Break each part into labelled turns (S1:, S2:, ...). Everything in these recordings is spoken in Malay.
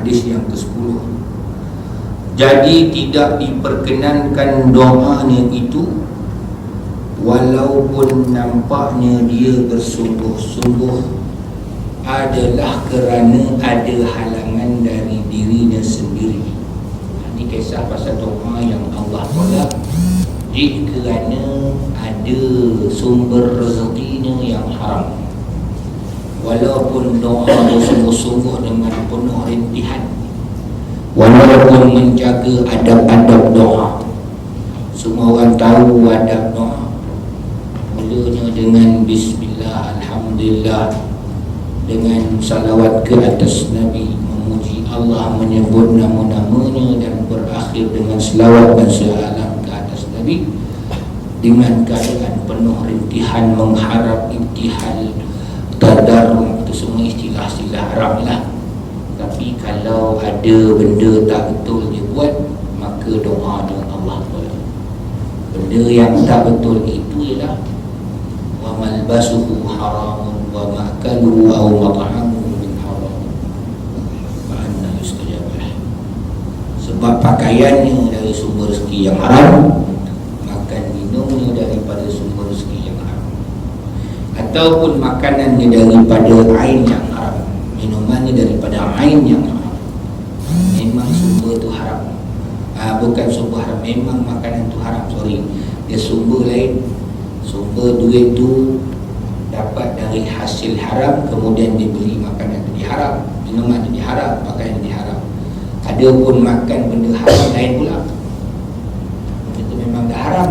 S1: Hadis yang ke-10. Jadi tidak diperkenankan doanya itu walaupun nampaknya dia bersungguh-sungguh adalah kerana ada halangan dari dirinya sendiri. Ini kisah pasal doa yang Allah tolak kerana ada sumber rezekinya yang haram. Walaupun doa bersungguh-sungguh dengan penuh rintihan, walaupun menjaga adab-adab doa. Semua orang tahu adab doa. Mulanya dengan bismillah, alhamdulillah, dengan salawat ke atas Nabi, memuji Allah, menyebut nama-namanya, dan berakhir dengan selawat dan salam ke atas Nabi dengan keadaan penuh rintihan, mengharap intihal, tadarruk. Itu semua istilah-istilah Arab lah. Tapi kalau ada benda tak betul dia buat, maka doa dengan Allah tolak. Benda yang tak betul itu ialah wa malbasuhu haramun wa ma'kaluhu aw mat'amuhu min haram fa anna yustajab lah. Sebab pakaiannya dari sumber rezeki yang haram, makan minumnya daripada sumber rezeki yang haram, ataupun makanannya daripada ain yang haram, minumannya daripada ain yang haram. Memang sumber itu haram. Bukan sumber haram, memang makanan itu haram, dia sumber lain. Sumber duit tu dapat dari hasil haram, kemudian dibeli makanan itu haram, minuman itu haram, pakaian itu haram. Ada pun makan benda haram lain pula, itu memang dah haram.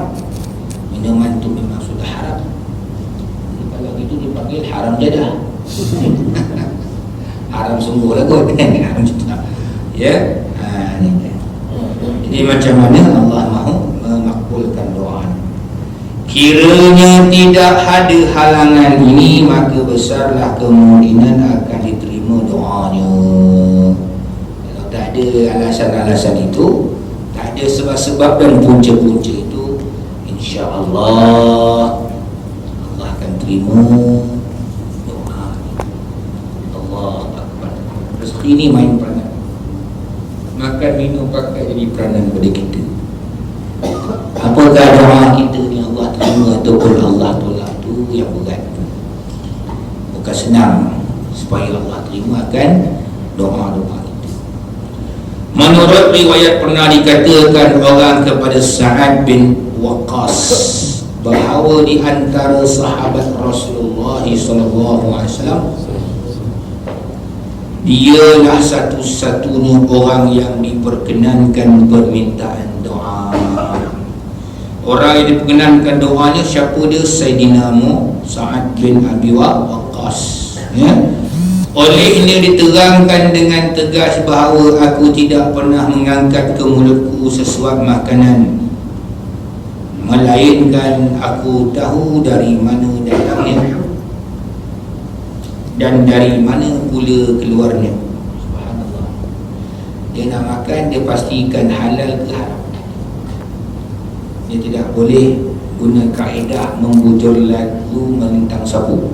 S1: Minuman tu memang sudah haram. Jadi kalau gitu dipanggil haram jadah. Haram sungguh lah kot. Ya. Jadi macam mana Allah mahu memakbulkan doa? Kiranya tidak ada halangan ini, maka besarlah kemungkinan akan diterima doanya. Kalau tak ada alasan-alasan itu, tak ada sebab-sebab dan punca-punca itu, insya-Allah Allah akan terima doa. Allah Akbar. Rezeki ini main peranan. Makan, minum, pakai jadi peranan pada kita. Apakah doa kita ni Allah terima ataupun Allah tolak, tu yang berat. Bukan senang supaya Allah terima kan doa-doa kita. Menurut riwayat pernah dikatakan orang kepada Sa'ad bin Waqqas bahawa di antara sahabat Rasulullah SAW, dialah satu-satunya orang yang diperkenankan permintaan doa. Orang yang diperkenankan doanya siapa dia? Sayyidina Sa'ad bin Abi Waqqas, ya. Oleh ini diterangkan dengan tegas bahawa aku tidak pernah mengangkat ke mulutku sesuatu makanan, melainkan aku tahu dari mana datangnya dan dari mana pula keluarnya. Subhanallah. Dia nak makan, dia pastikan halal ke haram. Dia tidak boleh guna kaedah membujur lalu melintang sapu.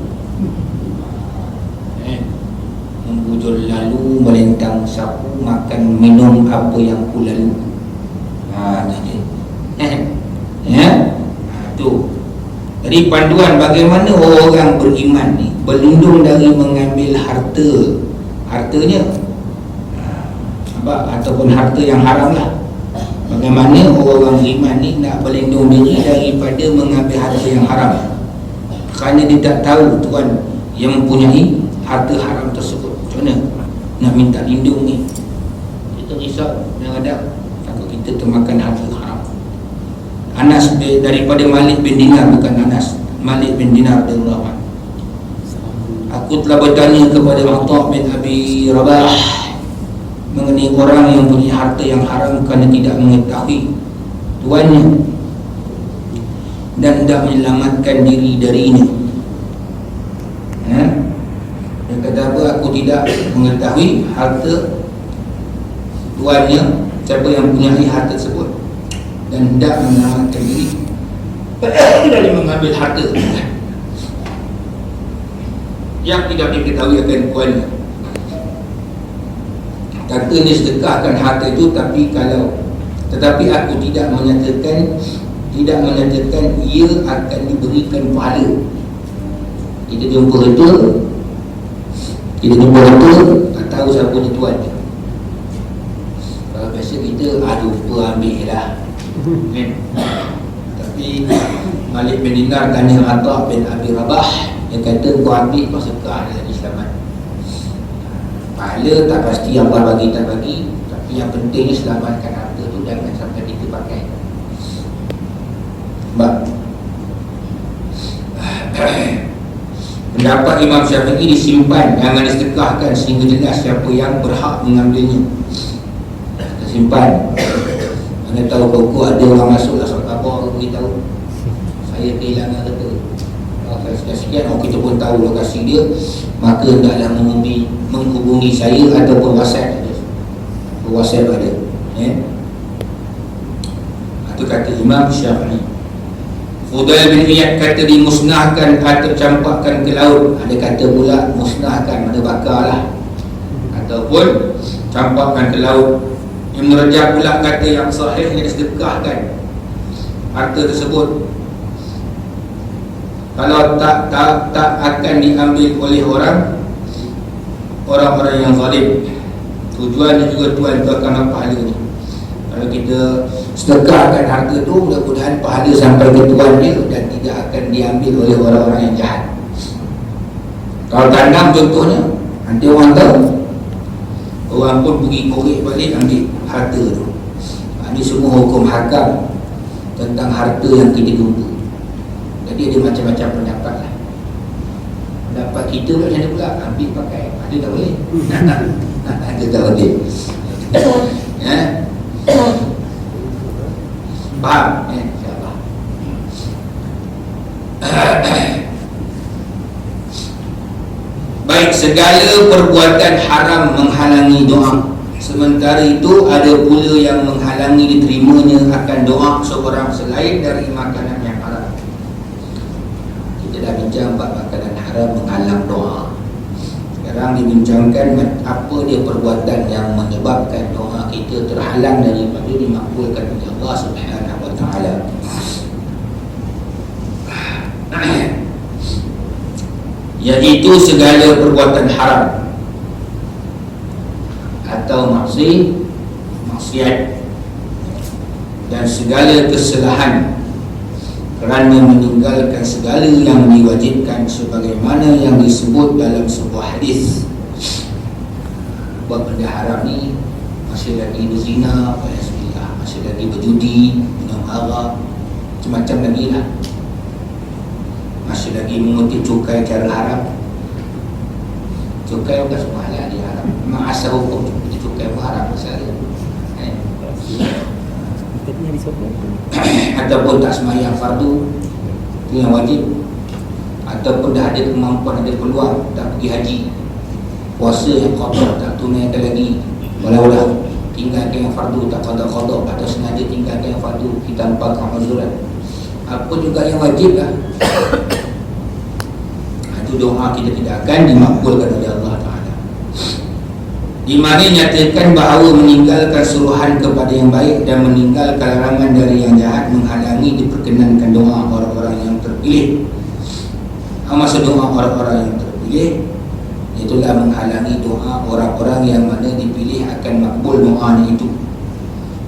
S1: Membujur lalu melintang sapu, makan minum apa yang ku lalu. Tu. Jadi panduan bagaimana orang beriman ni berlindung dari mengambil hartanya ataupun harta yang haram lah. Bagaimana orang beriman ni nak berlindung diri daripada mengambil harta yang haram, kerana dia tak tahu Tuhan yang mempunyai harta haram tersebut. Macam mana nak minta lindung ni? Kita risau yang ada takut kita termakan harta haram. Anas daripada Malik bin Dinar, bukan Anas, Malik bin Dinar radhiyallahu anhu. Aku telah bertanya kepada Atha bin Abi Rabah mengenai orang yang punya harta yang haram kerana tidak mengetahui tuannya dan tidak menyelamatkan diri darinya. Dia kata apa? Aku tidak mengetahui harta tuannya, siapa yang punya harta tersebut, dan tidak menyelamatkan diri dari mengambil harta yang tidak diketahui akan tuannya. kata dia sedekahkan harta itu, tetapi aku tidak menyatakan ia akan diberikan pahala. Kita jumpa betul, tak tahu siapa ni tuan dia. Kalau biasa kita lupa ambil lah kan? Tapi Malik bin Dinar tanya Atha bin Abi Rabah, dia kata kau ambil kau sedekah lagi selamat. Pahala tak pasti Allah bagi tak bagi, tapi yang pentingnya selamatkan harta tu, jangan sampai kita pakai. Sebab pendapat Imam Syafi'i disimpan, jangan disedekahkan sehingga jelas siapa yang berhak mengambilnya. Simpan. Mana tahu kau ada orang masuk lah soal khabar, aku beritahu saya kehilangan harta. Kalau sekian kita pun tahu lokasi dia, maka hendaklah menghubungi saya ataupun WhatsApp ada. Itu kata Imam Syafi'i. Fudail bin Iyad kata dimusnahkan atau campakkan ke laut. Ada kata pula musnahkan, mana bakar lah, ataupun campakkan ke laut. Ibn Rajab pula kata yang sahihnya disedekahkan harta tersebut. Kalau tak akan diambil oleh orang-orang yang zalim. Tujuannya juga Tuhan itu akan dapat pahala ni. Kalau kita sedekahkan harta tu, mudah-mudahan pahala sampai ke Tuhan dia dan tidak akan diambil oleh orang-orang yang jahat. Kalau tanam contohnya, nanti orang tahu, orang pun pergi korek balik ambil harta tu. Ini semua hukum hakam tentang harta yang kita jumpa. Jadi ada macam-macam pendapat lah. Pendapat kita macam mana pula, ambil pakai, ada tak boleh? Ada tak boleh? Faham? InsyaAllah. Baik, segala perbuatan haram menghalangi doa. Sementara itu ada pula yang menghalangi diterimanya akan doa seorang selain dari makanan yang haram. Kita dah bincang bab makanan haram menghalang doa. Sekarang dibincangkan apa dia perbuatan yang menyebabkan doa kita terhalang daripada dimakbulkan oleh Allah Subhanahu wa taala. Iaitu segala perbuatan haram atau maksiat dan segala kesalahan kerana meninggalkan segala yang diwajibkan sebagaimana yang disebut dalam sebuah hadis. Buat benda haram ni, masih lagi berzina, masih lagi berjudi, minum arak, macam-macam lagi lah. Masih lagi mengutip cukai cara haram. Cukai bukan semua halal, dia haram. Memang asal hukum cukai pun haram masalah. Ataupun tak sembahyang fardu, itu yang wajib. Ataupun dah ada kemampuan, ada peluang, tak pergi haji, puasa yang qada tak tunaikan lagi, walau tinggalkan yang fardu tak qada, atau sengaja tinggalkan yang fardu tanpa kemazuran, apa juga yang wajib lah. Itu doa kita tidak akan dimakbulkan oleh Allah Ta'ala. Di mana nyatakan bahawa meninggalkan suruhan kepada yang baik dan meninggalkan larangan dari yang jahat menghalangi diperkenankan doa orang-orang yang terpilih. Maksud doa orang-orang yang terpilih, itulah menghalangi doa orang-orang yang mana dipilih akan makbul doa itu.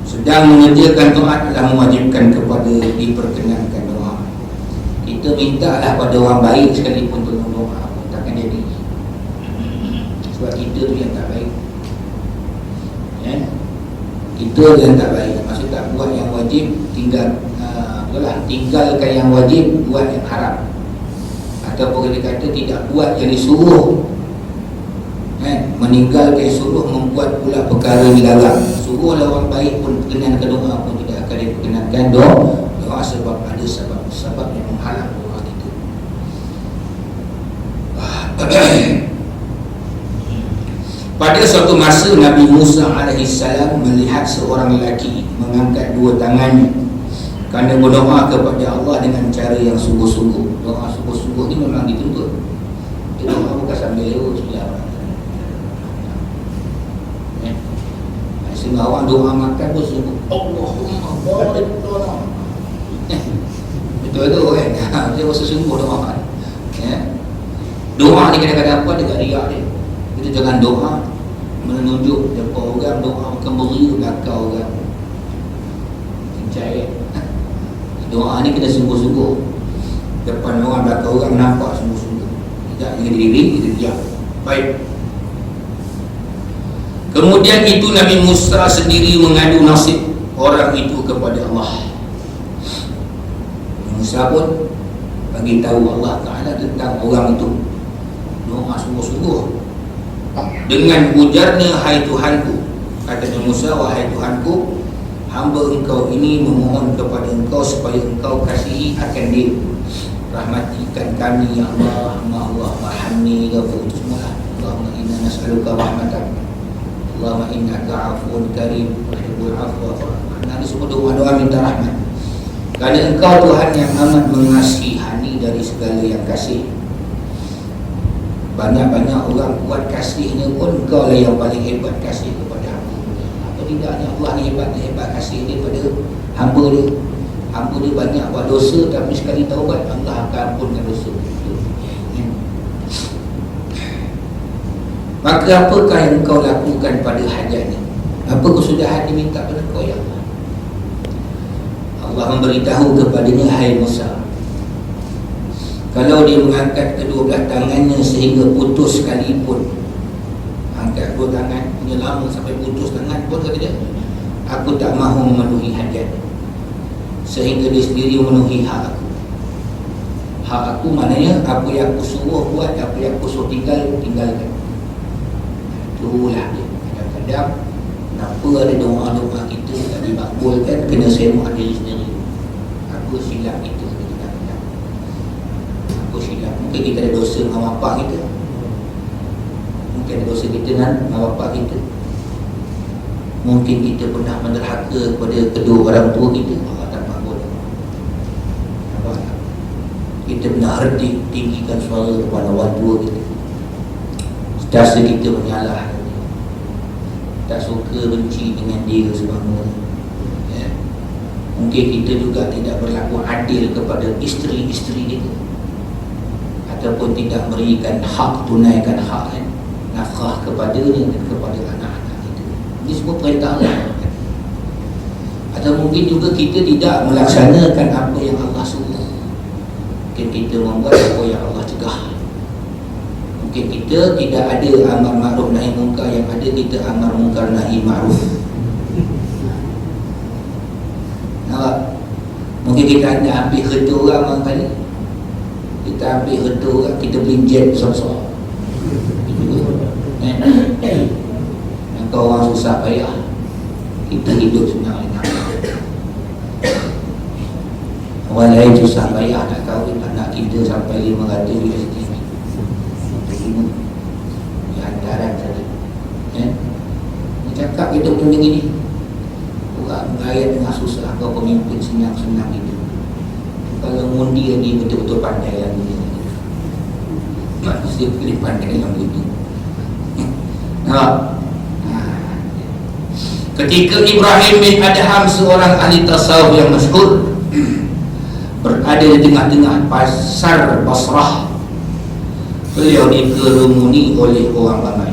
S1: Sedang menyediakan doa adalah mewajibkan kepada diperkenankan doa. Kita mintalah pada orang baik sekalipun tolong doa pun takkan jadi. Sebab kita tu yang tak baik. Kita yang tak baik. Maksud tak buat yang wajib, tinggalkan yang wajib, buat yang haram. Ataupun kita kata tidak buat yang disuruh, meninggalkan yang suruh, membuat pula perkara yang dilarang. Suruhlah orang baik pun perkenankan doa pun tidak akan diperkenankan doa sebab ada sebab yang menghalang doa kita. Pada suatu masa Nabi Musa AS melihat seorang lelaki mengangkat dua tangannya kerana berdoa kepada Allah dengan cara yang sungguh-sungguh. Doa sungguh-sungguh ni memang dituntut. Doa bukan sambil lewat. Setengah orang doa makan pun sebut Allahumma barik lana. Betul tu kan. Dia rasa sungguh doa makan. Ya. Doa ni kadang-kadang apa dekat riak dia. Kita jangan doa menunjuk depan orang, doa akan beri belakang orang. Cincai. Doa ni kena sungguh-sungguh. Depan orang, belakang orang nampak sungguh-sungguh. Tidak dengan diri kita diam. Baik. Kemudian itu Nabi Musa sendiri mengadu nasib orang itu kepada Allah. Musa pun bagi tahu Allah Ta'ala tentang orang itu. Doa sungguh-sungguh dengan ujarnya, hai Tuhanku, kata Musa, wahai Tuhanku, hamba engkau ini memohon kepada engkau supaya engkau kasihi akan dia, rahmatikan kami ya Allah, Allah marhamni, ghafur, itu semua. Allahumma inna nas'aluka rahmatan, Allahumma innaka afuun karim tuhibbul afwa fa'fu. Ini semua doa-doa minta rahmat. Kerana engkau Tuhan yang amat mengasihani dari segala yang kasih. Banyak-banyak orang buat kasihnya pun engkau lah yang paling hebat kasih kepada hamba. Apa tidaknya Allah ni hebat kasih dia pada hamba dia. Hamba dia banyak buat dosa, tapi sekali taubat Allah akan ampunkan dosa. Maka apakah yang engkau lakukan pada hajat ni? Apa kesudahan diminta pada kau ya Allah? Allah memberitahu kepadanya, hai Musa, kalau dia mengangkat kedua belah tangannya sehingga putus sekalipun, angkat dua tangan punya lama sampai putus tangan pun, kata dia, aku tak mahu memenuhi hajat sehingga dia sendiri memenuhi hak aku. Hak aku maknanya apa yang aku suruh buat, apa yang aku suruh tinggalkan. Itulah dia. Kadang-kadang kenapa ada doa-doa kita tak dimakbulkan, kena semak diri sendiri. Apa silap kita kadang-kadang. Apa silap? Mungkin kita ada dosa dengan bapak kita, mungkin ada dosa kita dengan bapak kita, mungkin kita pernah menderhaka kepada kedua orang tua kita. Allah tak makbul. Kita pernah herdik tinggikan suara kepada orang tua kita. Setiasa kita menyalah, tak suka, benci dengan dia semua. Ya. Mungkin kita juga tidak berlaku adil kepada isteri-isteri kita, ataupun tidak memberikan hak, tunaikan hak nafkah kepadanya dan kepada anak-anak kita. Ini semua perintah Allah. Atau mungkin juga kita tidak melaksanakan apa yang Allah suruh. Mungkin kita membuat apa yang Allah cegah. Mungkin kita tidak ada amar ma'ruf nahi munkar, yang ada kita amar munkar nahi ma'ruf. Nampak? Mungkin kita nak ambil harta orang barangkali. Kita ambil harta orang, kita beli jet besar-besar. Maka orang susah payah, kita hidup senang-senang. Orang lain susah payah nak kahwin anak kita sampai 500 USD. Di hantaran saja. Dia cakap kita punya ini, orang rakyat tengah susah, kau pemimpin senang-senang itu. Kalau mundi lagi betul-betul pandai lagi. Manusia pilih pandai yang begitu. Ketika Ibrahim bin Adham, seorang ahli tasawuf yang masyhur, berada di tengah-tengah pasar Basrah, beliau dikerumuni oleh orang ramai.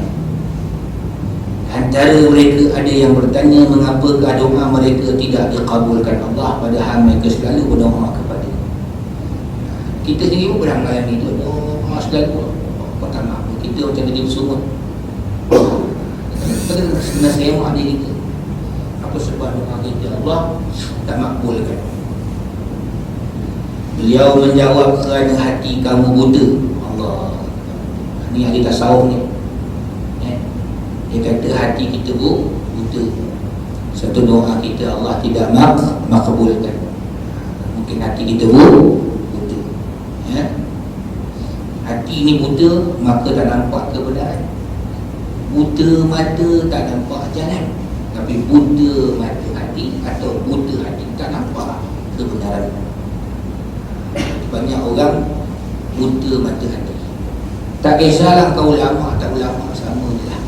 S1: Antara mereka ada yang bertanya mengapakah doa mereka tidak dikabulkan Allah, padahal mereka selalu berdoa kepada. Kita sendiri pun pernah mengalami itu. Doa selalu pertama kita macam jadi bersungut. Kita kena semak diri kita. Apa sebab doa kita Allah tak makbulkan? Beliau menjawab, kerana hati kamu buta. Allah, ni ahli tasawuf ni. Dia kata hati kita buta. Satu doa kita Allah tidak makbulkan. Mungkin hati kita buta. Hati ni buta, maka tak nampak kebenaran. Buta mata tak nampak jalan, tapi buta mata hati atau buta hati tak nampak kebenaran. Banyak orang buta mata hati. Tak kisahlah kau ulama tak ulama, sama je lah.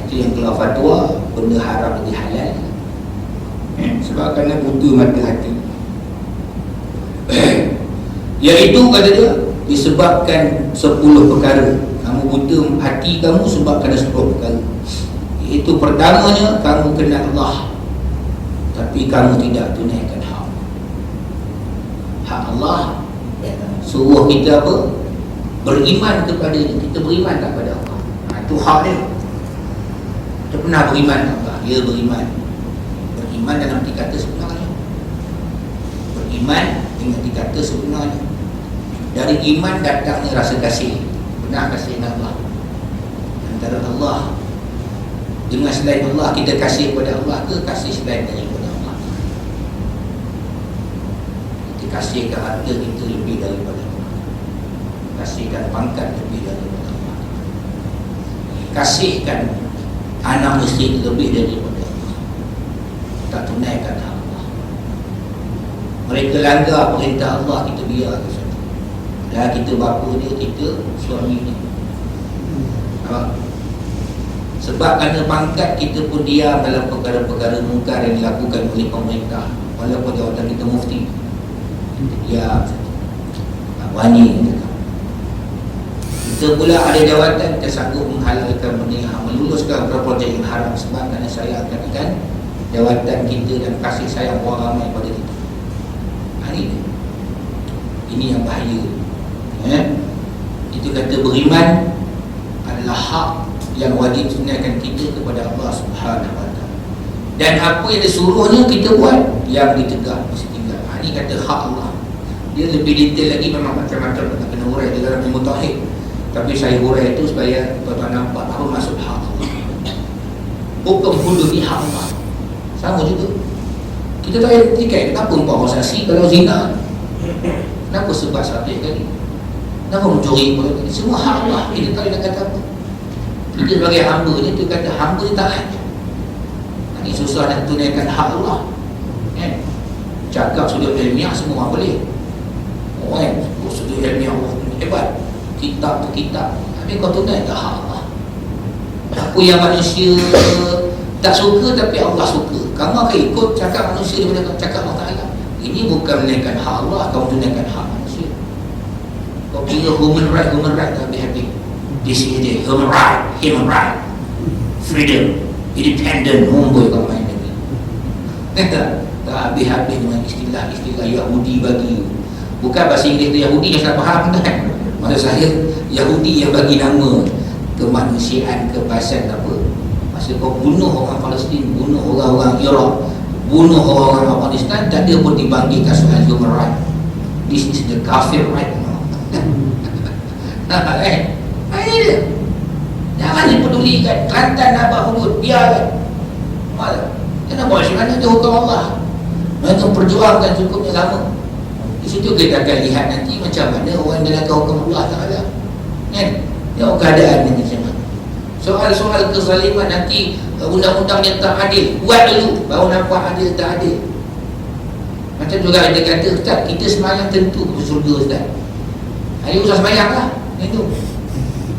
S1: Itu yang keluar fatwa benda haram lebih halal. Sebab kerana buta mata hati. Iaitu kata dia disebabkan 10 perkara. Kamu buta hati kamu sebab kerana 10 perkara. Iaitu pertamanya, kamu kenal Allah tapi kamu tidak tunaikan hak Allah. Suruh kita apa? Beriman kepada dia. Kita beriman tak pada Allah. Itu hak dia. Kita pernah beriman tak Allah? Dia beriman. Beriman dalam arti kata sebenarnya. Beriman dengan arti kata sebenarnya. Dari iman datangnya rasa kasih. Benar kasih Allah. Antara Allah dengan selain Allah, kita kasih kepada Allah ke kasih selain daripada Allah? Kita kasihkan harta kita lebih daripada Allah, kasihkan pangkat lebih daripada Allah, kasihkan anak isteri lebih daripada Allah. Tak tunaikan hak Allah. Mereka langgar perintah Allah, kita biar ke sana. Dan kita bapa dia, kita suami dia. Sebab kerana pangkat, kita pun diam dalam perkara-perkara mungkar yang dilakukan oleh pemerintah. Walaupun jawatan kita mufti, kita diam. Wani kita pula ada jawatan, kita sanggup menghalalkan benda yang meluluskan projek yang haram. Sebab kerana saya akan jawatan kita dan kasih sayang orang ramai pada kita. Ini yang bahaya. Itu kata beriman adalah hak yang wajib tunaikan kita kepada Allah Subhanahu Wa Taala. Dan apa yang disuruhnya kita buat, yang ditegak mesti tinggal. Ini kata hak Allah. Dia lebih detail lagi, memang macam-macam nak kena urai di dalam ilmu tauhid. Tapi saya urai itu supaya tuan-tuan nampak apa maksud hak Allah. Bukan hududi hak Allah. Sama juga. Kita tak payah tikai. Kenapa orang saksi kalau zina? Kenapa sebab 100 kali? Kenapa mencuri? Semua hak Allah. Kita tak boleh kata apa. Kita sebagai hamba ni, tu kata hamba ni taat. Ini susah nak tunaikan hak Allah. Cakap sudut ilmiah semua orang boleh. Sudut ilmiah Allah hebat. Kitab tu kitab. Tapi kau tunaikan hak Allah. Apa yang manusia tak suka tapi Allah suka, kamu akan ikut cakap manusia daripada cakap Allah Ta'ala. Ini bukan menaikkan hak Allah, kamu tunaikan hak manusia. Kau kira human right tak habis-habis. This is the human right, freedom, independent, mumpul kau main lagi. Tak habis-habis dengan istilah Yahudi bagi. Bukan bahasa Inggeris tu Yahudi yang salah faham kan. Maksud saya Yahudi yang bagi nama kemanusiaan, kebasan apa. Maksud kau bunuh orang Palestin, bunuh orang-orang Iraq, bunuh orang-orang Afghanistan, tak ada pun dibangkitkan soal human right. This is the kafir right. Ini dia. Jangan dipedulikan. Kelantan Abah Hudud, biarkan. Malah kenapa sebenarnya itu hukum Allah. Mereka perjuangkan cukupnya lama. Di situ kita akan lihat nanti macam mana orang jalankan hukum Allah Ta'ala. Kan? Tengok keadaan ni macam mana. Soal-soal kezaliman nanti, undang-undang yang tak adil, buat dulu baru nampak adil tak adil. Macam juga dia kata, Ustaz, kita semayang tentu ke surga Ustaz. Hari usah semayang lah. Itu.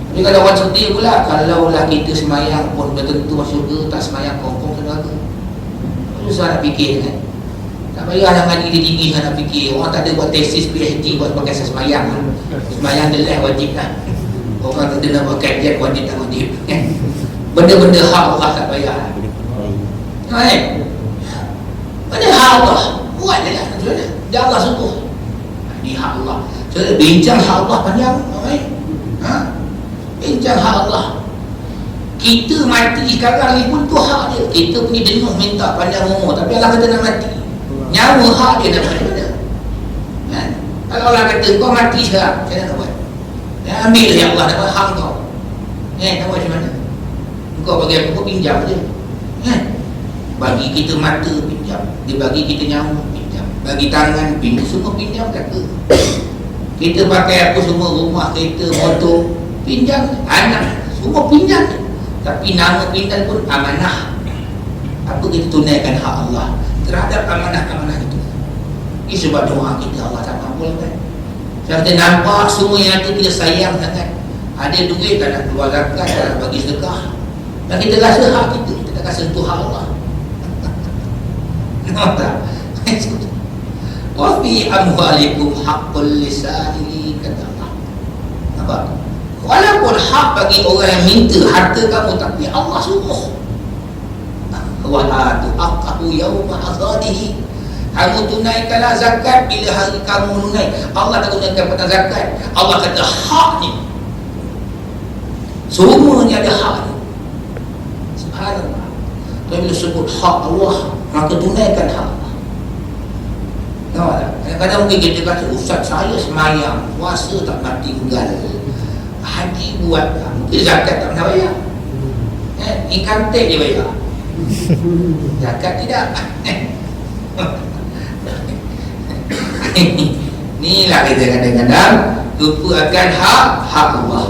S1: Tapi kalau orang cerdik pula, kalaulah kita semayang pun tentu masuk surga, tak semayang confirm ke neraka. Susah nak fikir kan. Tak payah nak ngaji tinggi nak fikir. Orang tak ada buat tesis PhD buat pakai semayang. Semayang adalah wajib lah. Orang kata nak buat kajian wajib tak wajib kan. Benda-benda hak Allah tak payah. Kan? Benda hak Allah buat je lah. Dia Allah suruh. Ini hak Allah. Jadi bincang hak Allah panjang. Bincang hak Allah. Kita mati sekarang ni pun tu hak dia. Kita punya jenuh minta panjang umur, tapi Allah kata nak mati. Nyawa hak dia nak mana. Kan? Kalau Allah kata kau mati sekarang, macam mana nak buat? Ambil yang Allah dapat hak kau. Nak buat macam mana? Kau bagi aku, kau pinjam je. Bagi kita mata, pinjam. Dia bagi kita nyawa, pinjam. Bagi tangan, pinjam. Semua pinjam kata. Kita pakai apa semua, rumah, kereta, motor, pinjam. Anak, semua pinjam. Tapi nama pinjam pun amanah. Apa kita tunaikan hak Allah terhadap amanah-amanah itu. Ini sebab doa kita Allah tak kabulkan. Saya nampak semua yang ada kita sayang sangat. Ada duit tak nak keluar zakat, tak nak bagi sedekah. Dan kita rasa hak kita tak akan sentuh hak Allah. Nampak tak? Wa fi amwalikum haqqul lisa'ili, kata Allah. Nampak? Walaupun hak bagi orang yang minta harta kamu, tapi Allah suruh. Wa atu haqqahu yawma hasadihi. Kamu tunaikanlah zakat bila hari kamu tunai. Allah tak tunaikan pada zakat. Allah kata hak ni. Semuanya ada hak ni. Subhanallah. Kalau bila sebut hak Allah, maka tunaikan hak Allah. Tahu tak? Kadang-kadang mungkin kita kata, ustaz saya semayang, puasa tak nak tinggal, haji buat, mungkin zakat tak nak bayar. Income tax dia bayar. Zakat tidak. Inilah kita kadang-kadang lupa akan hak Allah.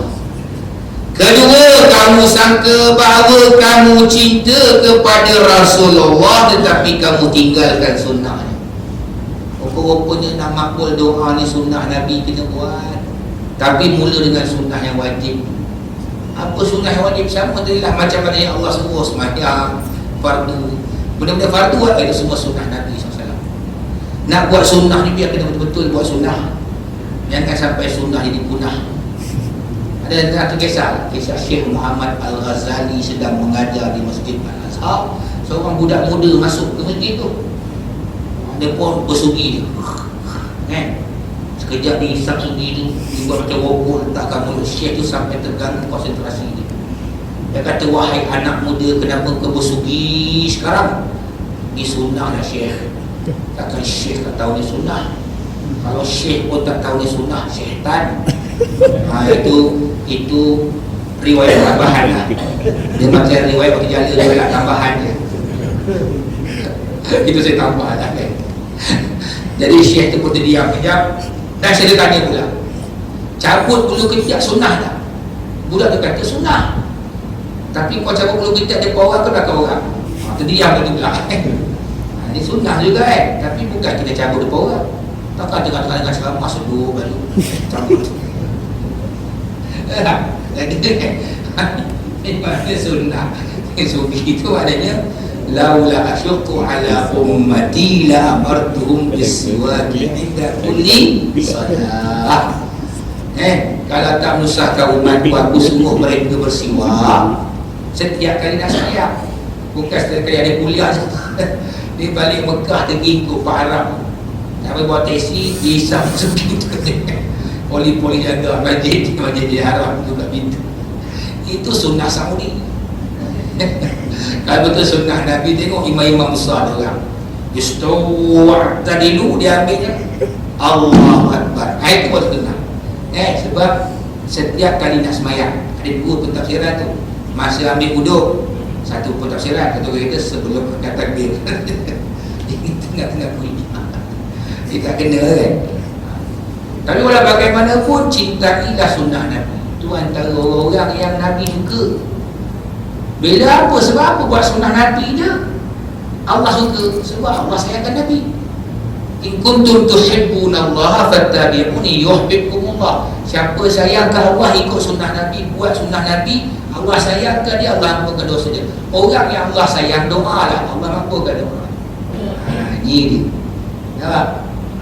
S1: Kedua, kamu sangka bahawa kamu cinta kepada Rasulullah tetapi kamu tinggalkan sunnahnya. Rupa-rupanya nak makbul doa ni sunnah Nabi kita buat, tapi mula dengan sunnah yang wajib. Apa sunnah yang wajib? Sama tadilah macam mana yang Allah suruh sembahyang, fardu. Benda-benda fardu itu semua sunnah Nabi SAW. Nak buat sunnah ni biar kita betul-betul buat sunnah. Jangan sampai sunnah ini punah. Ada satu kisah Syekh Muhammad Al-Ghazali sedang mengajar di Masjid Al-Azhar. Seorang budak muda masuk ke masjid tu. Dia pun bersugi dia. Kan? Sekejap dia hisap sugi tu, dia buat macam rokok letakkan mulut. Syekh tu sampai terganggu konsentrasi dia. Dia kata, wahai anak muda, kenapa kau bersugi sekarang? Ni sunnah lah Syekh. Takkan Syekh tak tahu ni sunnah. Kalau Syekh pun tak tahu ni sunnah, syaitan. Itu riwayat tambahan lah. Dia macam riwayat waktu jala, riwayat tambahan je. Itu saya tambah lah kan. Jadi Syekh tu pun terdiam kejap. Dan saya tanya pula, cabut bulu ketiak sunnah tak? Budak tu kata sunnah. Tapi kau cabut bulu ketiak depan orang ke belakang orang? Terdiam tu pula. Ini sunnah juga kan. Tapi bukan kita cabut depan orang. Takkan tengah-tengah ceramah seluruh baru cabut. Ini mana sunnah. Sufi itu adanya, laula asyuqu ala ummati la amartuhum bis-siwaki inda kulli salah. Kalau tak menyusahkan umatku, aku suruh mereka bersiwak setiap kali nak sembahyang. Bukan setiap kali ada kuliah. Dia balik Mekah pergi ikut Pak Arab. Nak buat teksi, dihisap sepi tu. Poli-poli jaga masjid di haram tu kat pintu. Itu sunnah Saudi. Kalau betul sunnah Nabi, tengok imam-imam besar orang. Istawa tadilu, dia ambilnya Allahu Akbar. Itu pun sunnah. Sebab setiap kali nak semayang ada dua pentafsiran tu. Masa ambil wuduk, satu pentafsiran, satu kata sebelum angkat takbir. Ini tengah-tengah bunyi. Dia tak kena kan. Tapi walau bagaimanapun, cintailah sunnah Nabi. Itu antara orang-orang yang Nabi suka. Bila apa? Sebab apa buat sunnah Nabi je? Allah suka. Sebab Allah sayangkan Nabi. In kuntum tuhibbunallaha fattabi'uni yuhibbukumullah. Siapa sayangkan Allah, ikut sunnah Nabi, buat sunnah Nabi, Allah sayangkan dia, Allah ampunkan dosa dia. Orang yang Allah sayang, doa lah, Allah ampunkan doa. Ini dia. Ya.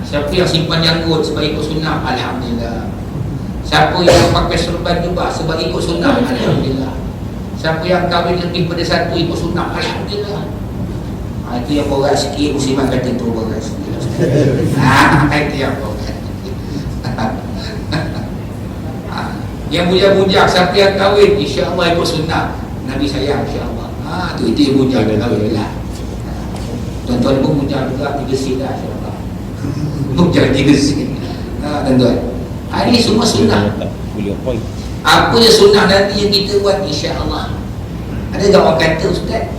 S1: Siapa yang simpan janggut sebab ikut sunnah, alhamdulillah. Siapa yang pakai serban jubah sebab ikut sunnah, alhamdulillah. Siapa yang kahwin lebih pada satu ikut sunnah, alhamdulillah. Itu yang borak sikit, muslimat kata tu borak sikit. Itu yang borak. Yang bujang-bujang, siapa yang kahwin, insya-Allah ikut sunnah, Nabi sayang, insya-Allah. Itu yang bujang, alhamdulillah. Tuan-tuan pun bujang juga, 3 sin dah, insya-Allah. Bujang 3 sin. Tuan-tuan, ini semua sunnah. Apa je sunnah Nabi yang kita buat, insya-Allah. Ada tak orang kata, Ustaz,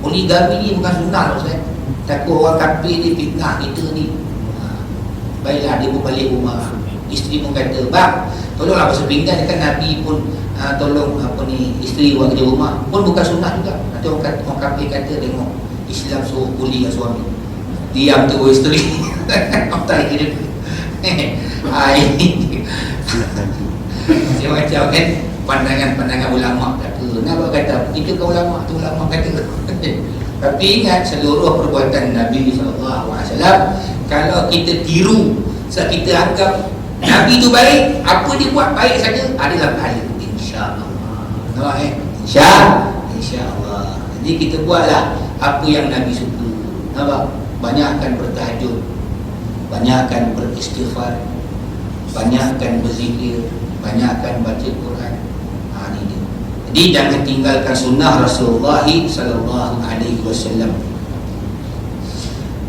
S1: poligami ni bukan sunnah, Ustaz. Takut orang kafir ni fitnah kita ni. Baiklah, dia pun balik rumah. Isteri pun kata, bang, tolonglah basuh pinggan. Kan Nabi pun tolong isteri buat kerja rumah. Pun bukan sunnah juga. Nanti orang kafir kata, tengok Islam suruh kuli dengan suami, diam tu isteri. Tak kira. Ini macam kan, pandangan ulama kata. Kenapa kata kita ke ulama tu ulama kata. Tapi ingat seluruh perbuatan Nabi SAW, kalau kita tiru, kita anggap Nabi tu baik, apa dia buat baik saja adalah pahala, insya-Allah. Nampak insya-Allah. Jadi kita buatlah apa yang Nabi suka. Nampak? Banyakkan bertahajud, banyakkan beristighfar, banyakkan berzikir, banyakkan baca Quran. Ini dia. Jadi jangan tinggalkan sunnah Rasulullah sallallahu alaihi wasallam.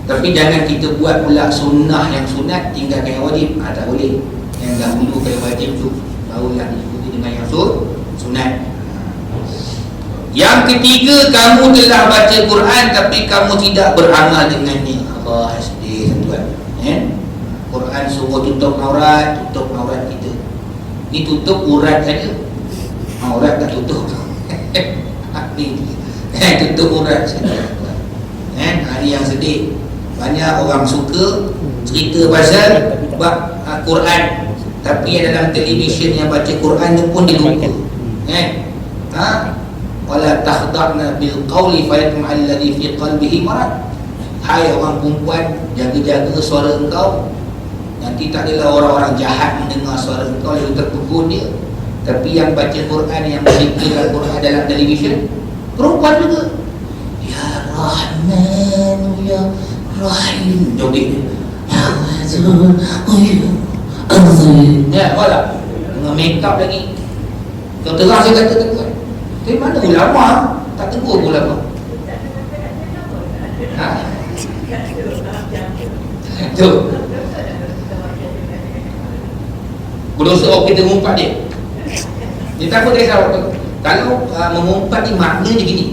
S1: Tapi jangan kita buat pula sunnah yang sunat tinggalkan yang wajib. Tak boleh. Yang dahulu yang wajib tu baru yang diikuti dengan yang sunat. Yang ketiga, kamu telah baca Quran tapi kamu tidak beramal dengannya. Allah sedih tuan. Quran suruh tutup aurat kita. Ni tutup urat saja. Aurat tak tutup. Tutup urat saja. Hari yang sedih. Banyak orang suka cerita pasal Quran, tapi yang dalam televisyen yang baca Quran tu pun dilupa. Wala takhda'na bil qawli fayatma'a alladhi fi qalbihi marad. Hai orang perempuan, jaga-jaga suara engkau. Nanti tak adalah orang-orang jahat mendengar suara engkau lalu terpukul dia. Tapi yang baca Quran, yang berzikir Al-Quran dalam televisyen, perempuan juga. Ya Rahman ya Rahim, joget. Ya, wala dengan make up lagi. Kau terang saya kata tegur. Tapi mana ulama? Tak tegur ulama. Tu. Berdosa kita mengumpat dia. Dia takut risau. Kalau mengumpat ni maknanya gini.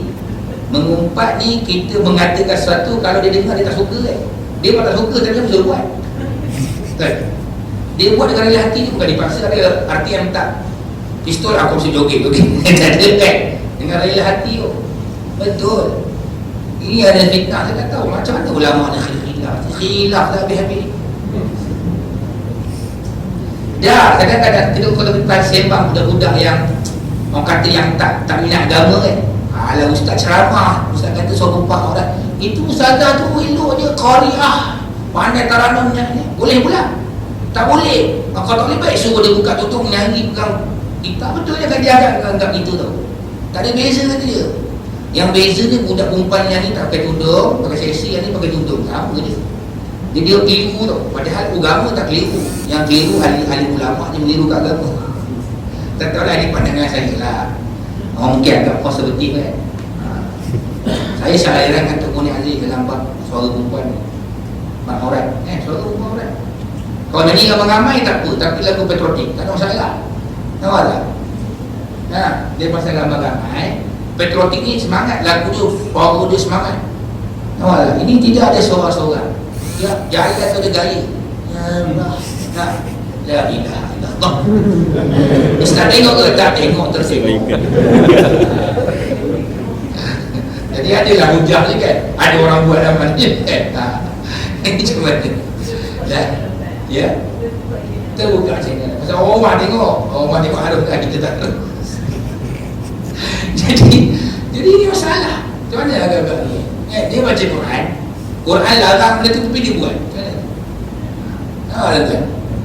S1: Mengumpat ni kita mengatakan sesuatu, kalau dia dengar dia tak suka kan. Dia pun tak suka tapi dia suruh buat. Kan? Dia buat dengan rela hati, dia bukan dipaksa. Ada arti yang tak pistol aku mesti joget. Tak ada kan. Dengan rela hati tu. Betul. Ini ada fitnah, saya tak tahu macam mana ulama ni khilaf dah habis-habis. Dah, kadang-kadang kalau kita sembang budak-budak yang orang kata yang tak minat agama kan. Alah ustaz ceramah, ustaz kata suruh buka orang. Itu ustazah tu elok je qariah, pandai taranum nyanyi. Boleh pula? Tak boleh. Kalau tak boleh baik suruh dia buka tutup menyanyi pegang kita. Betul je kan dia anggap itu tau. Tak ada beza kata dia. Yang beza ni budak perempuan yang ni tak pakai tudung, pakai sesi, yang ni pakai tudung. Sama je. Dia keliru tau. Padahal agama tak keliru. Yang keliru ahli ulama ni meniru kat agama. Tak tahu lah, ini pandangan saya lah. Orang mungkin agak konservatif kan. Saya salah heran kata Tony Aziz dalam bab suara perempuan ni. Bab aurat. Suara perempuan aurat. Kalau nyanyi ramai-ramai tak apa, tapi lagu patriotik tak ada masalah. Tahu tak? Dia pasal ramai-ramai. Patriotik ni semangat, lagu tu, suara dia semangat. Tahu tak? Ini tidak ada suara-suara. Ya, jaya atau ada gaya. Ya Allah. La ilaha illallah. Ustaz tengok ke tak tengok tersebut. Jadi adalah hujah je kan. Ada orang buat amal je kan. Ini macam mana? Ya. Kita buka macam ni. Pasal orang tengok harus kita tak tahu. Jadi ini masalah. Macam mana agak-agak ni? Dia baca Quran larang benda tu tapi dia buat. Kan?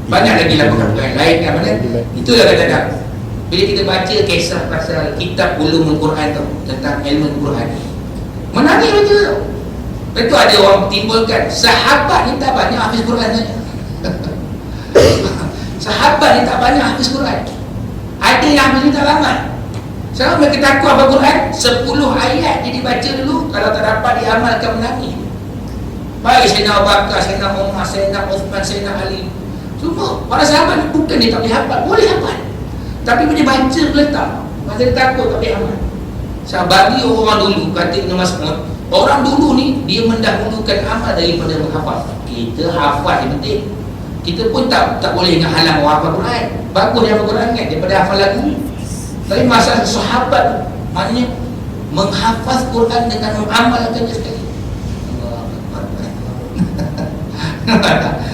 S1: Banyak lagi lah perkara lain kan mana? Itulah kadang-kadang bila kita baca kisah pasal kitab ulumul Quran tu, tentang ilmu Quran, menarik baca tau. Lepas ada orang timbulkan sahabat ni tak banyak hafiz Quran saja. Sahabat ni tak banyak hafiz Quran. Ada yang hafiz ni tak ramai. Sekarang mereka takut apa Quran 10 ayat dia dibaca dulu, kalau tak dapat diamalkan menangis. Baik Sayyidina Abu Bakar, Sayyidina Umar, Sayyidina Uthman, Sayyidina Ali, semua para sahabat ni bukan dia tak boleh hafal, boleh hafal. Tapi bila baca letak, masa dia takut tak boleh hafal. Saya bagi orang dulu, kata Ibn Mas'ud, orang dulu ni dia mendahulukan amal daripada menghafal. Kita hafal yang penting. Kita pun tak boleh dengan halang orang hafal Quran. Bagus dia hafal Quran kan daripada hafal lagu. Tapi masalah sahabat maknanya menghafaz Quran dengan mengamalkannya sekali.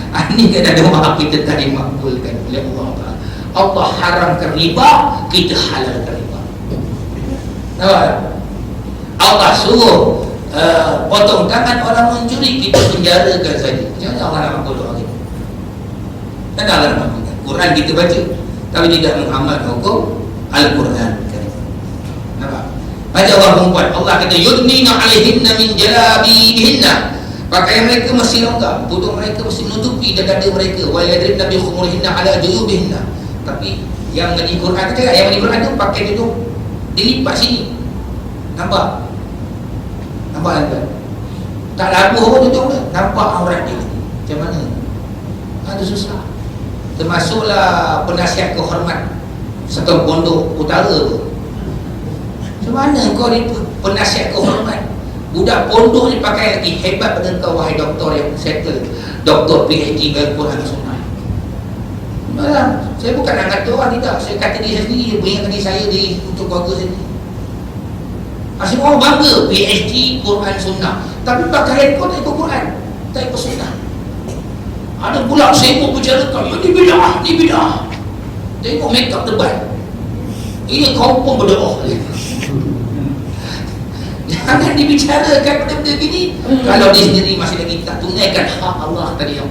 S1: Ini kan ada orang kita tak dimakbulkan oleh Allah. Allah haramkan riba, kita halalkan riba. Nampak? Allah suruh potong tangan orang mencuri, kita penjarakan saja. Jangan Allah nak makhluk orang itu. Dan Allah nak makhluk. Quran kita baca, tapi tidak mengamalkan hukum Al-Quran. Nampak? Macam orang perempuan, Allah kata yudnina alaihinna min jalabibihinna, pakaian mereka mesti longgar, tudung mereka mesti menutupi dada mereka, wa yadribna bi khumurihinna ala juyubihinna. Tapi yang di Quran kata, yang di Quran tu pakai tudung dilipat sini. Nampak? Nampak kan? Tak labuh pun tudung dia, nampak aurat dia. Macam mana? Ada susah. Termasuklah penasihat kehormat satu pondok utara tu. Macam mana kau ni penasihat kehormat? Budak pondok ni pakai lagi hebat pada kau, wahai doktor yang settle, doktor PhD dalam Quran Sunnah. Malah, saya bukan nak kata orang, tidak. Saya kata diri saya sendiri, beringatkan diri saya untuk keluarga saya sendiri. Semua orang bangga PhD Quran Sunnah, tapi pakai handphone tak ikut Quran, tak ikut Sunnah. Ada pula sibuk bicarakan, ini bidah, ini bidah. Tengok makeup tebal, ini kampung berdoa. Jangan dibicarakan benda-benda gini kalau dia sendiri masih lagi tak tunaikan hak Allah tadi, yang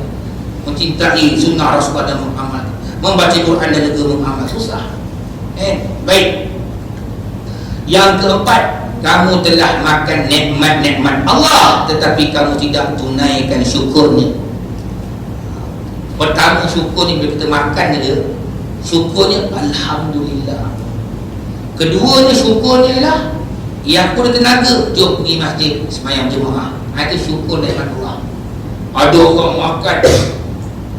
S1: mencintai sunnah Rasulullah dan mengamal, membaca Quran dan juga mengamal. Susah. Baik. Yang keempat, kamu telah makan nikmat-nikmat Allah tetapi kamu tidak tunaikan syukurnya. Pertama, syukur ni bila kita makan dia, syukurnya alhamdulillah. Keduanya, syukurnya ialah yang kurang tenaga, jom pergi masjid semayang jemaah. Itu syukur nikmat Allah. Ada orang makan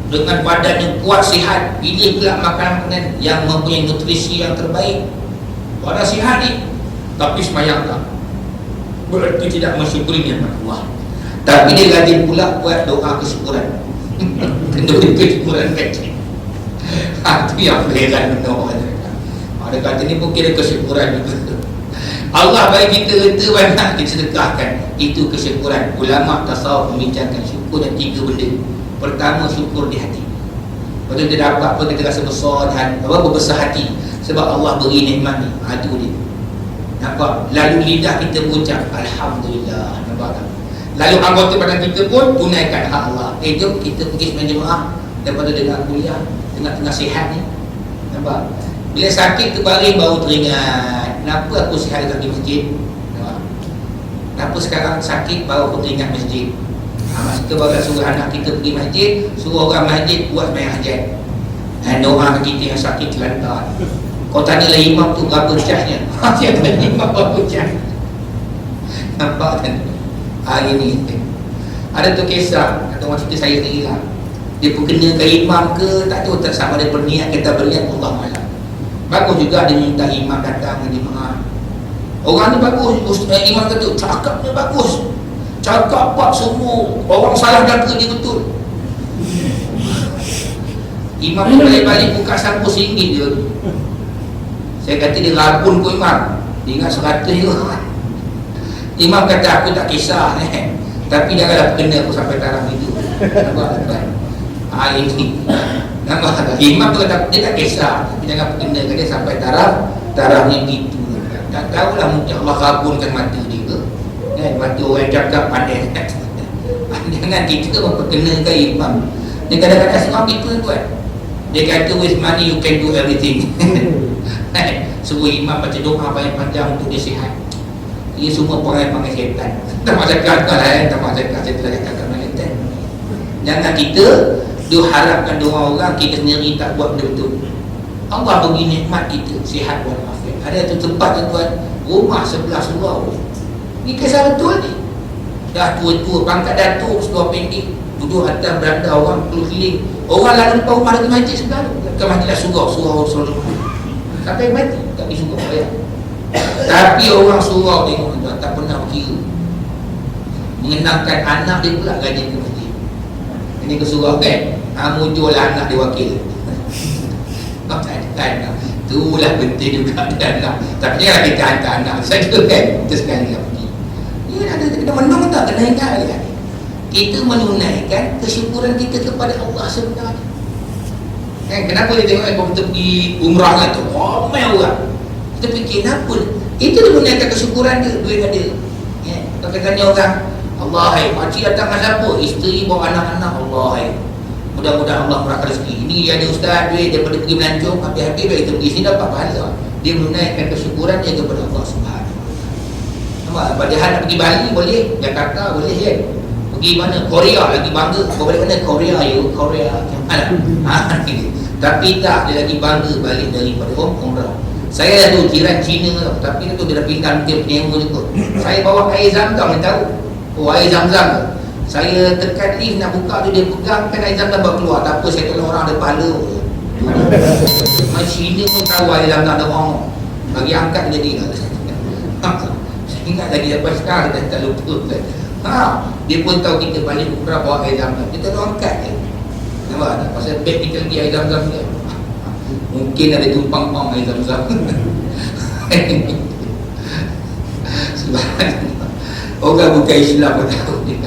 S1: dengan badan yang kuat, sihat, pilih pula makanan yang mempunyai nutrisi yang terbaik, badan sihat ni, tapi semayang tak, berarti tidak mensyukuri nikmat Allah. Tapi dia rajin pula buat doa kesyukuran. Doa kesyukuran kecil. Itu yang heran orang. Ada kata ni pun kira kesyukuran juga. Allah bagi kita harta banyak, kita sedekahkan, itu kesyukuran. Ulama tasawuf membincangkan syukur dan 3 benda. Pertama, syukur di hati. Kalau kita dapat apa, kita rasa besar hati, berbesar hati sebab Allah beri nikmat ni. Itu dia. Nampak? Lalu lidah kita berucap alhamdulillah. Nampak tak? Lalu anggota badan kita pun tunaikan hak Allah. Jom kita pergi semayang jemaah daripada dengar kuliah, tengah-tengah sihat ni. Nampak? Bila sakit terbaring baru teringat, kenapa aku sihat pergi masjid? Kenapa sekarang sakit baru aku teringat masjid? Masa kita baru suruh anak kita pergi masjid, suruh orang masjid buat sembahyang hajat. Dan doa kita yang sakit terlantar. Kau tanyalah imam tu berapa cahnya? Dia tanya imam berapa cah. Nampak kan? Hari ni ada tu kisah, kata orang cerita saya sendiri lah. Dia pun kena ke imam ke tak tahu, tak sama dia berniat, kita berniat Allah malam. Bagus juga dia minta imam datang dengan jemaah. Orang ni bagus, imam kata cakapnya bagus, cakap apa semua orang salah jaga dia betul. Imam ni balik-balik buka sampul RM1 dia. Saya kata dia rabun pun imam, dia ingat 100 juga. Imam kata aku tak kisah tapi janganlah kena aku sampai taraf itu. Nampak tak? Ini nampak tak? Imam tu kata dia tak kisah tapi jangan kena dia sampai tarafnya gitu. Tak tahulah mungkin Allah kabulkan mata dia ke kan? Mata orang cakap pandai. Jangan kita memperkenakan imam. Dia kadang-kadang semua itu tuan, dia kata with money you can do everything. Suruh imam baca doa panjang untuk dia sihat. Ia semua perangai-perangai syaitan. Tak mahu cakap lah, tak mahu cakap, saya telah cakap dengan syaitan. Jangan kita diharapkan doa orang, kita sendiri tak buat betul-betul. Allah bagi nikmat kita, sihat walafiat. Ada tu tempat tu tuan, rumah sebelah surau. Ni kisah betul ni. Dah tua-tua, pangkat datuk, seluar pendek, duduk atas beranda, orang keliling. Orang lalu depan rumah lagi masjid sebelah tu. Ke masjid dah surau sampai mati, tak pergi surau bayar. Tapi orang surau tengok tuan, tak pernah berkira mengenalkan anak dia pula rajin ke masjid. Ini ke surau kan, muncul anak dia wakil. Kan, itulah penting juga ada anak. Tapi janganlah kita hantar anak saja kan, kita sekali lah pergi. Ini ada kita menung tak, kena ingat kan, kita menunaikan kesyukuran kita kepada Allah sebenarnya. Kenapa dia tengok kalau kita pergi umrah lah tu ramai orang, kita fikir kenapa itu dia menunjukkan kesyukuran dia, duit ada. Kalau tanya orang, Allah hai, makcik datang dengan siapa? Isteri bawa anak-anak. Allah hai, mudah-mudahan Allah murahkan rezeki. Ini dia ada ustaz duit daripada pergi melancong, habis-habis baik kita pergi sini dapat pahala. Dia menunjukkan kesyukuran dia kepada Allah Subhanahu. Nampak? Padahal nak pergi Bali boleh, Jakarta boleh kan? Pergi mana? Korea lagi bangga. Kau balik mana? Korea you, Korea. Tapi tak, dia lagi bangga balik daripada umrah. Saya tu jiran Cina tau, tapi tu dia dah pindah mungkin penyewa juga. Saya bawa air zam-zam, dia tahu. Oh, air zam-zam. Saya tekan lift nak buka tu, dia pegang kan air zam-zam baru keluar. Tak apa, saya tolong orang ada pahala. Orang Cina pun tahu air zam-zam ada orang. Bagi angkat dia jadi. Saya ingat lagi lepas sekarang, dia tak lupa kan. Dia pun tahu kita balik umrah bawa air zam-zam. Dia tolong angkat je. Nampak tak? Pasal beg kita lagi air zam-zam dia. Mungkin ada tumpang-pang air zam-zam. Subhanallah. Orang bukan Islam pun tahu dia.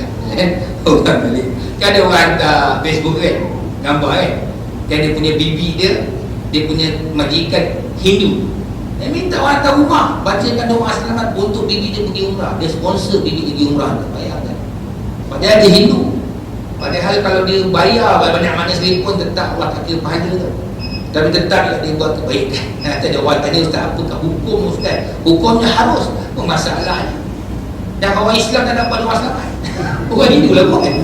S1: Orang balik. Kan ada orang hantar Facebook kan, gambar kan. Kan dia punya bibi dia punya majikan Hindu. Dia minta orang hantar rumah, bacakan doa selamat untuk bibi dia pergi umrah. Dia sponsor bibi dia pergi umrah. Bayangkan. Padahal dia Hindu. Padahal kalau dia bayar banyak mana sekalipun tetap Allah kata pahala tu. Tapi tetap dia buat kebaikan. Ada orang tanya, ustaz, apakah hukum ustaz? Hukumnya harus, masalahnya dan orang Islam tak dapat doa selamat. Orang Hindu lah buat kan.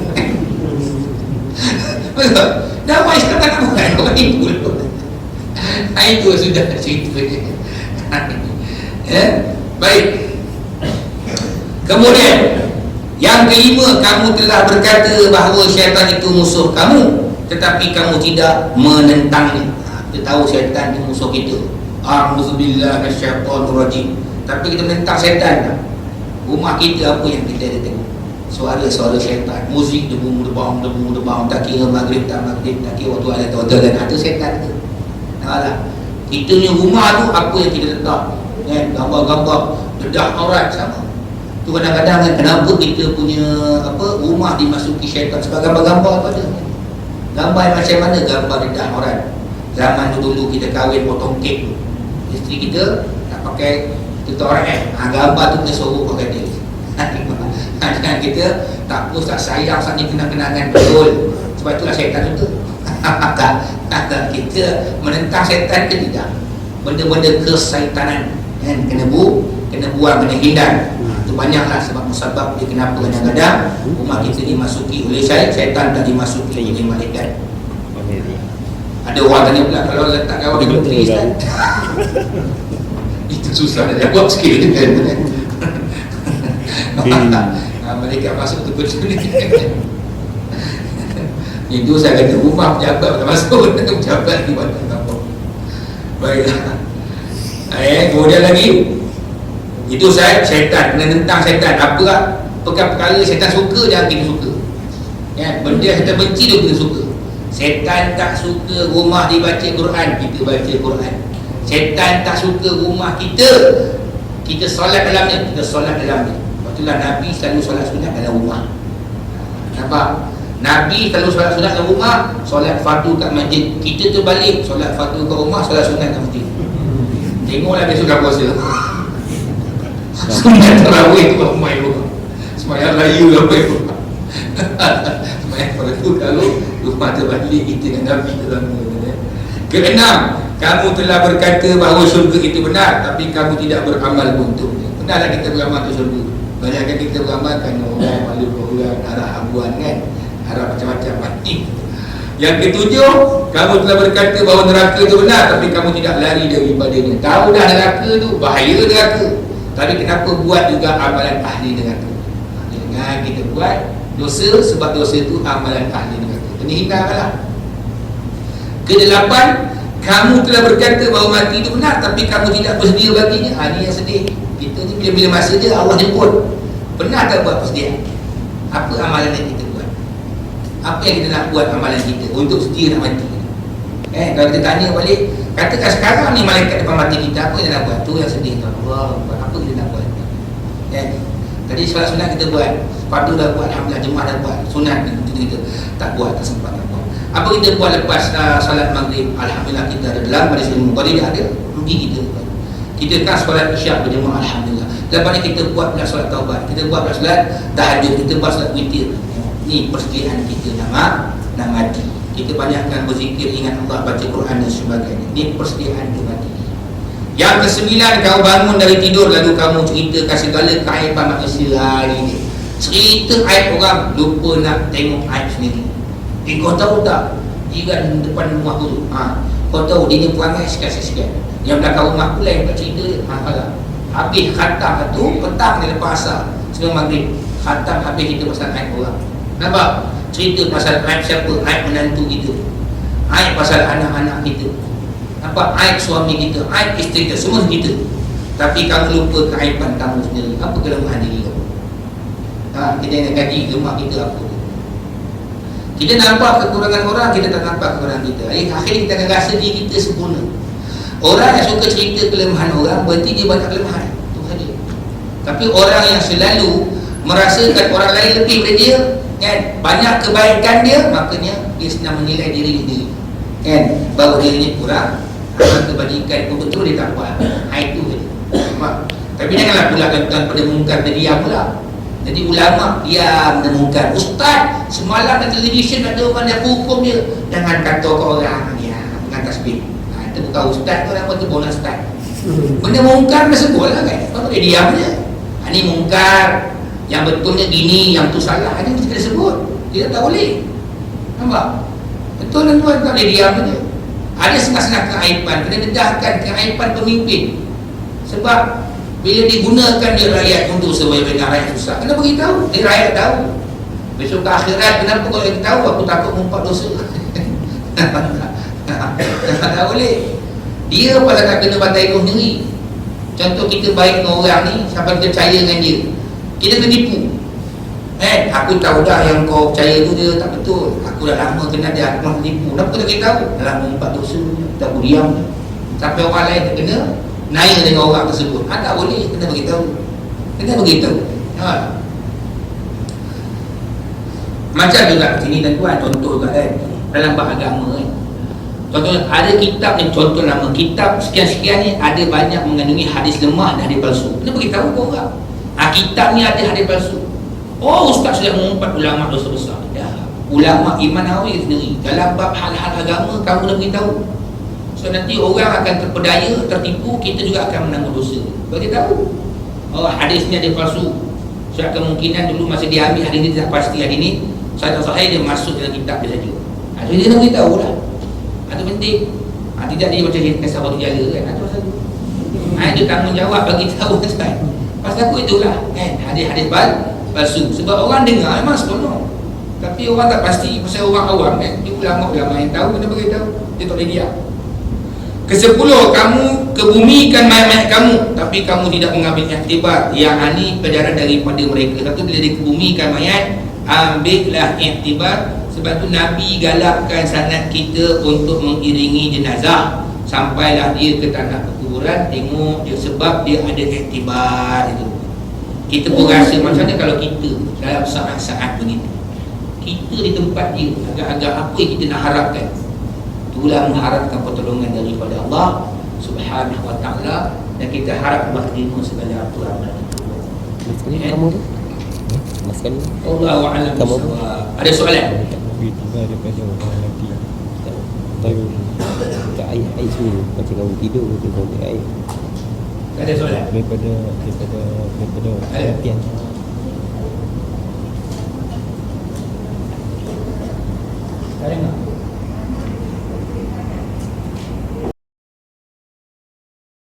S1: Betul? Dan orang Islam tak dapat buat, orang Hindu lah buat. Itu sudah cerita dia. Baik. Kemudian yang kelima, kamu telah berkata bahawa syaitan itu musuh kamu, tetapi kamu tidak menentangnya. Kita tahu syaitan itu musuh kita. A'udzubillahi minasyaitonirrajim. Tapi kita menentang syaitan tak? Rumah kita apa yang kita ada tengok? Suara-suara syaitan, muzik debu-debang, tak kira maghrib tak maghrib, tak kira waktu ada syaitan tu. Nampak? Kita punya rumah tu apa yang kita letak? Gambar-gambar bedah aurat sama. Tu kadang-kadang kan, kenapa kita punya rumah dimasuki syaitan? Sebab gambar-gambar tu ada. Gambar macam mana? Gambar bedah aurat. Zaman dulu kita kahwin potong kek tu, isteri kita nak pakai tutup aurat gambar tu kita suruh pakai dia. Dan kita tak puas, tak sayang saat ni kenang-kenangan betul. Sebab itulah syaitan tu. Tak, kita menentang syaitan ke tidak? Benda-benda kesaitanan kena buang, kena hindar. Itu banyaklah sebab musabab dia kenapa kadang-kadang rumah kita dimasuki oleh syaitan, tak dimasuki oleh malaikat. Ada orang tanya pula, kalau letak kawat di menteri Ustaz, itu susah nak jawab sikit kan. Mereka masuk tu betul ni. Itu saya kata rumah pejabat tak masuk, pejabat di mana apa. Baiklah. Kemudian lagi, itu syaitan, kena tentang syaitan. Apa perkara syaitan suka, jangan kita suka. Benda yang kita benci dia kita suka. Syaitan tak suka rumah dibaca Quran, kita baca Quran. Syaitan tak suka rumah kita solat dalamnya, kita solat dalamnya. Itulah Nabi selalu solat sunat dalam rumah. Nampak? Nabi selalu solat sunat dalam rumah, solat fardu kat masjid. Kita tu balik, solat fardu kat rumah, solat sunat kat masjid. Tengoklah besok dah puasa. Sunat tarawih tu ramai rumah. Semayang layu ramai rumah. Semayang fardu kalau rumah terbalik, kita dengan Nabi dalam. Keenam, kamu telah berkata bahawa syurga itu benar, tapi kamu tidak beramal untuknya. Benarlah kita beramal untuk syurga. Banyakkan kita beramalkan malu orang, arah abuan kan, arah macam-macam mati. Yang ketujuh, kamu telah berkata bahawa neraka itu benar, tapi kamu tidak lari daripadanya. Tahu dah neraka tu, bahaya neraka, tapi kenapa buat juga amalan ahli neraka? Jangan kita buat dosa sebab dosa itu amalan ahli neraka. Ini hindarlah. Kedelapan, kamu telah berkata bahawa mati itu benar, tapi kamu tidak bersedia baginya. Ini yang sedih. Kita ni bila-bila masa dia Allah jemput. Benar tak buat persediaan? Apa amalan yang kita buat? Apa yang kita nak buat amalan kita untuk sedia nak mati? Kalau kita tanya balik, katakan sekarang ni malaikat depan mati kita, apa yang nak buat? Tu yang sedih tu. Allah, apa kita nak buat? Tadi solat sunat kita buat, fardu dah buat, alhamdulillah, jemaah dah buat, sunat kita tak buat, tak sempat nak buat. Apa kita buat lepas salat maghrib? Alhamdulillah kita ada dalam majlis ilmu. Kalau tidak ada, rugi kita. Kita kan solat isyak berjemaah, alhamdulillah. Lepas ni kita buat pula solat taubat, kita buat pula solat tahajud, kita buat solat witir. Ni persediaan kita nak mati. Kita banyakkan berzikir, ingat Allah, baca Quran dan sebagainya. Ni persediaan kita mati. Yang kesembilan, kau bangun dari tidur lalu kamu ceritakan segala keaiban manusia hari ni. Cerita aib orang, lupa nak tengok aib sendiri. Kau tahu tak, jiran depan rumah tu, kau tahu dia ni perangai sekian-sekian. Yang belakang rumah tu lain tak cerita dia. Habis khatam tu, petang dia lepas asar sebelum maghrib, khatam habis kita pasal aib orang. Nampak? Cerita pasal aib siapa? Aib menantu kita, aib pasal anak-anak kita, nampak? Aib suami kita, aib isteri kita, semua kita. Tapi kamu lupa keaiban kamu sendiri. Apa kelemahan diri kamu? Kita nak kaji rumah kita apa. Kita nampak kekurangan orang, kita tak nampak kekurangan kita. Akhirnya kita akan rasa diri kita sempurna. Orang yang suka cerita kelemahan orang, berarti dia banyak kelemahan. Itu saja. Tapi orang yang selalu merasakan orang lain lebih daripada dia, kan, banyak kebaikan dia, makanya dia senang menilai diri sendiri, kan, bahawa dirinya kurang, kebajikan pun betul dia tak buat. Itu je. Tapi janganlah pula tuan pada mungkar dan diam pula. Jadi ulama diam dan mungkar. Ustaz semalam dalam televisyen ada orang yang hukum dia, jangan kata ke orang dia dengan tasbih. Itu bukan ustaz tu, nama tu bonus ustaz. Benda mungkar dah sebut lah, kan. Kau boleh diam je. Ini mungkar, yang betulnya gini, yang tu salah, ini kita kena sebut. Kita tak boleh. Nampak? Betul dan tuan, tak boleh diam je. Ada setengah-setengah keaiban, kena dedahkan keaiban pemimpin. Sebab bila digunakan dia rakyat untuk sebaik-baiknya rakyat susah, kena beritahu, dia rakyat tahu. Besok ke akhirat, kenapa kau yang tahu? Aku takut mengumpat dosa. Tak boleh. Dia pasal tak kena bantai ilmu sendiri. Contoh kita baik dengan orang ni, sampai kita percaya dengan dia, kita kena tipu. Aku tahu dah yang kau percaya tu dia tak betul. Aku dah lama kenal dia, aku mahu tipu. Kenapa kena kita tahu? Dalam mengumpat dosa, tak aku diam. Sampai orang lain kena naik dengan orang tersebut. Tak boleh, kena beritahu. Kena beritahu. Macam juga sini tuan-tuan, contoh juga kan, dalam bab agama kan. Contohnya ada kitab ni, contoh nama kitab sekian-sekian ni ada banyak mengandungi hadis lemah dan hadis palsu. Kena beritahu ke orang. Kitab ni ada hadis palsu. Oh, ustaz sudah mengumpat ulama dosa besar. Ulama Imam Nawawi sendiri dalam bab hal-hal agama kamu kena beritahu. So nanti orang akan terpedaya, tertipu, kita juga akan menanggung dosa. Bagi tahu, hadis ni ada palsu. So kemungkinan dulu masa dia ambil hadis ni tak pasti hadis ni satu sahih, dia masuk dalam kitab dia saja. So dia nak beritahu lah. Itu penting. Tidak dia macam kisah batu jala kan. Itu pasal tu. Itu tanggungjawab bagi tahu kan. Pasal aku itulah kan, hadis-hadis palsu. Sebab orang dengar memang seronok. Tapi orang tak pasti, pasal orang awam kan. Dia ulama-ulama yang tahu kena beritahu. Dia tak boleh diam. Ke-10, kamu kebumikan mayat-mayat kamu, tapi kamu tidak mengambil iktibar. Yang ini pelajaran daripada mereka. Satu, bila dikebumikan mayat, ambillah iktibar. Sebab tu Nabi galakkan sanad kita untuk mengiringi jenazah sampailah dia ke tanah perkuburan, tengok dia, sebab dia ada iktibar itu. Kita pun rasa macam mana kalau kita dalam saat-saat begitu, kita di tempat dia, agak-agak apa yang kita nak harapkan? Itulah mengharapkan pertolongan daripada Allah Subhanahu Wa Taala, dan kita harap Allah terima segala aturan dan Allahu a'lam bissawab. Ada soalan?
S2: Tiba daripada orang lelaki tahu tak air semua macam kamu tidur tu kau air.
S1: Ada soalan?
S2: Daripada latihan